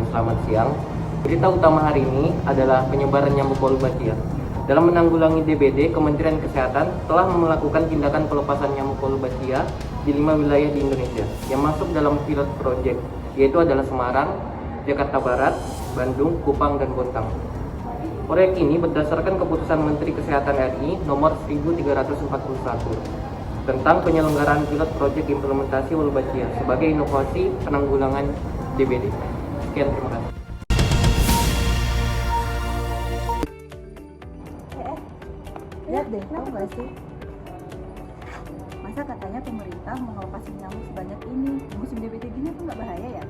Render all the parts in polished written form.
selamat siang. Berita utama hari ini adalah penyebaran nyamuk Wolbachia. Dalam menanggulangi DBD, Kementerian Kesehatan telah melakukan tindakan pelepasan nyamuk Wolbachia di 5 wilayah di Indonesia yang masuk dalam pilot project, yaitu adalah Semarang, Jakarta Barat, Bandung, Kupang, dan Bontang. Proyek ini berdasarkan keputusan Menteri Kesehatan RI nomor 1341 tentang penyelenggaraan pilot project implementasi Wolbachia sebagai inovasi penanggulangan DBD. Sekian, terima kasih. Lihat deh, tahu nggak sih? Masa katanya pemerintah mau ngelepasin nyamuk sebanyak ini? Musim DBD gini tuh nggak bahaya ya?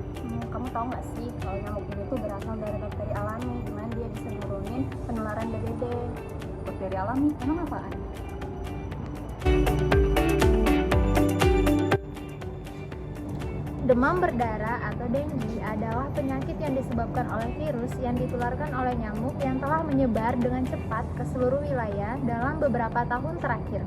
Kamu tahu nggak sih kalau nyamuk ini tuh berasal dari bakteri alami, di mana dia bisa nurunin penularan DBD. Bakteri alami, emang apaan? Demam berdarah atau dengue adalah penyakit yang disebabkan oleh virus yang ditularkan oleh nyamuk yang telah menyebar dengan cepat ke seluruh wilayah dalam beberapa tahun terakhir.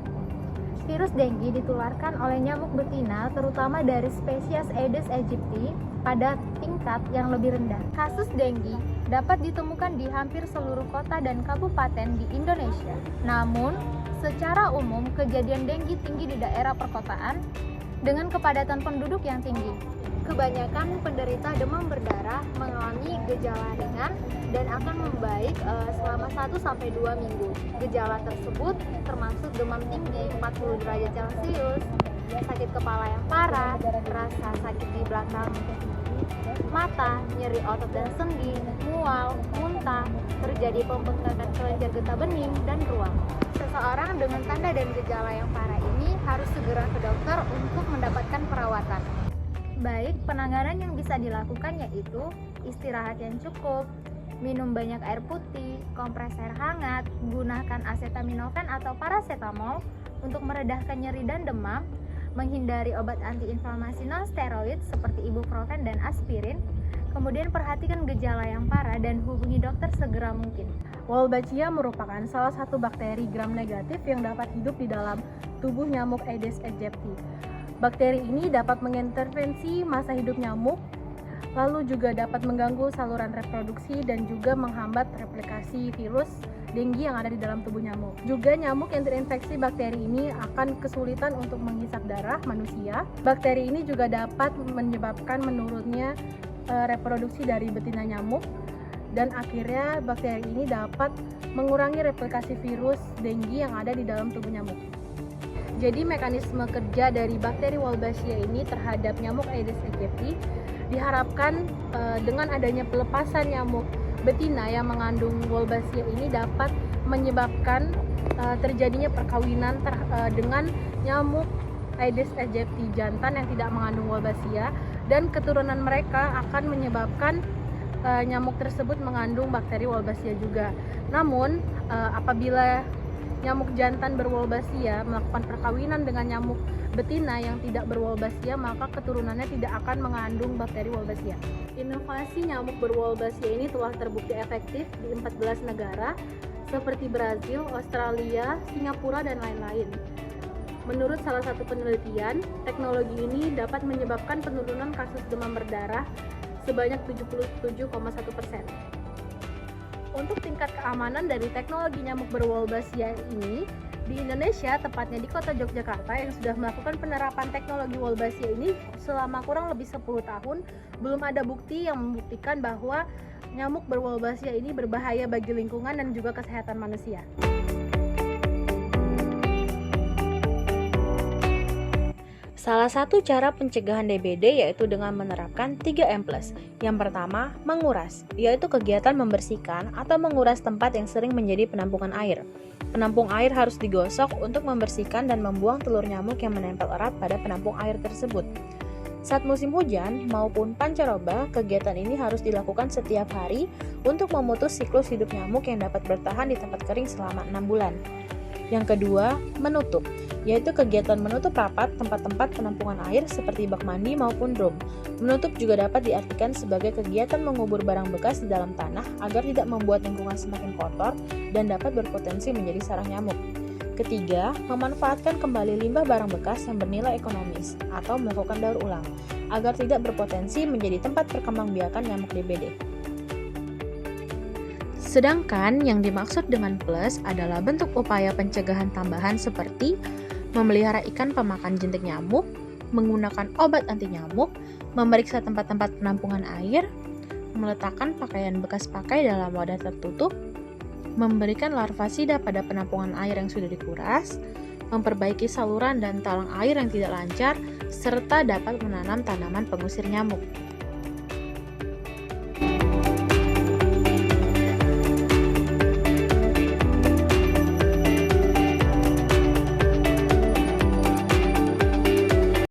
Virus dengue ditularkan oleh nyamuk betina terutama dari spesies Aedes aegypti pada tingkat yang lebih rendah. Kasus dengue dapat ditemukan di hampir seluruh kota dan kabupaten di Indonesia. Namun, secara umum kejadian dengue tinggi di daerah perkotaan dengan kepadatan penduduk yang tinggi. Kebanyakan penderita demam berdarah mengalami gejala ringan dan akan membaik selama 1-2 minggu. Gejala tersebut termasuk demam tinggi 40 derajat Celcius, sakit kepala yang parah, rasa sakit di belakang mata, nyeri otot dan sendi, mual, muntah, terjadi pembengkakan kelenjar getah bening, dan ruam. Seseorang dengan tanda dan gejala yang parah ini harus segera ke dokter untuk mendapatkan perawatan. Baik, penanganan yang bisa dilakukan yaitu istirahat yang cukup, minum banyak air putih, kompres air hangat, gunakan acetaminophen atau paracetamol untuk meredahkan nyeri dan demam, menghindari obat antiinflamasi non-steroid seperti ibuprofen dan aspirin, kemudian perhatikan gejala yang parah dan hubungi dokter segera mungkin. Wolbachia merupakan salah satu bakteri gram negatif yang dapat hidup di dalam tubuh nyamuk Aedes aegypti. Bakteri ini dapat mengintervensi masa hidup nyamuk, lalu juga dapat mengganggu saluran reproduksi dan juga menghambat replikasi virus dengue yang ada di dalam tubuh nyamuk. Juga nyamuk yang terinfeksi bakteri ini akan kesulitan untuk menghisap darah manusia. Bakteri ini juga dapat menyebabkan menurunnya reproduksi dari betina nyamuk, dan akhirnya bakteri ini dapat mengurangi replikasi virus dengue yang ada di dalam tubuh nyamuk. Jadi mekanisme kerja dari bakteri Wolbachia ini terhadap nyamuk Aedes aegypti diharapkan dengan adanya pelepasan nyamuk betina yang mengandung Wolbachia ini dapat menyebabkan terjadinya perkawinan dengan nyamuk Aedes aegypti jantan yang tidak mengandung Wolbachia, dan keturunan mereka akan menyebabkan nyamuk tersebut mengandung bakteri Wolbachia juga. Namun apabila nyamuk jantan berwolbachia melakukan perkawinan dengan nyamuk betina yang tidak berwolbachia, maka keturunannya tidak akan mengandung bakteri Wolbachia. Inovasi nyamuk berwolbachia ini telah terbukti efektif di 14 negara seperti Brazil, Australia, Singapura, dan lain-lain. Menurut salah satu penelitian, teknologi ini dapat menyebabkan penurunan kasus demam berdarah sebanyak 77,1%. Untuk tingkat keamanan dari teknologi nyamuk berwolbachia ini, di Indonesia, tepatnya di kota Yogyakarta yang sudah melakukan penerapan teknologi Wolbachia ini selama kurang lebih 10 tahun, belum ada bukti yang membuktikan bahwa nyamuk berwolbachia ini berbahaya bagi lingkungan dan juga kesehatan manusia. Salah satu cara pencegahan DBD yaitu dengan menerapkan 3M+. Yang pertama, menguras, yaitu kegiatan membersihkan atau menguras tempat yang sering menjadi penampungan air. Penampung air harus digosok untuk membersihkan dan membuang telur nyamuk yang menempel erat pada penampung air tersebut. Saat musim hujan maupun pancaroba, kegiatan ini harus dilakukan setiap hari untuk memutus siklus hidup nyamuk yang dapat bertahan di tempat kering selama 6 bulan. Yang kedua, menutup, yaitu kegiatan menutup rapat tempat-tempat penampungan air seperti bak mandi maupun drum. Menutup juga dapat diartikan sebagai kegiatan mengubur barang bekas di dalam tanah agar tidak membuat lingkungan semakin kotor dan dapat berpotensi menjadi sarang nyamuk. Ketiga, memanfaatkan kembali limbah barang bekas yang bernilai ekonomis atau melakukan daur ulang agar tidak berpotensi menjadi tempat perkembangbiakan nyamuk DBD. Sedangkan yang dimaksud dengan plus adalah bentuk upaya pencegahan tambahan seperti memelihara ikan pemakan jentik nyamuk, menggunakan obat anti nyamuk, memeriksa tempat-tempat penampungan air, meletakkan pakaian bekas pakai dalam wadah tertutup, memberikan larvasida pada penampungan air yang sudah dikuras, memperbaiki saluran dan talang air yang tidak lancar, serta dapat menanam tanaman pengusir nyamuk.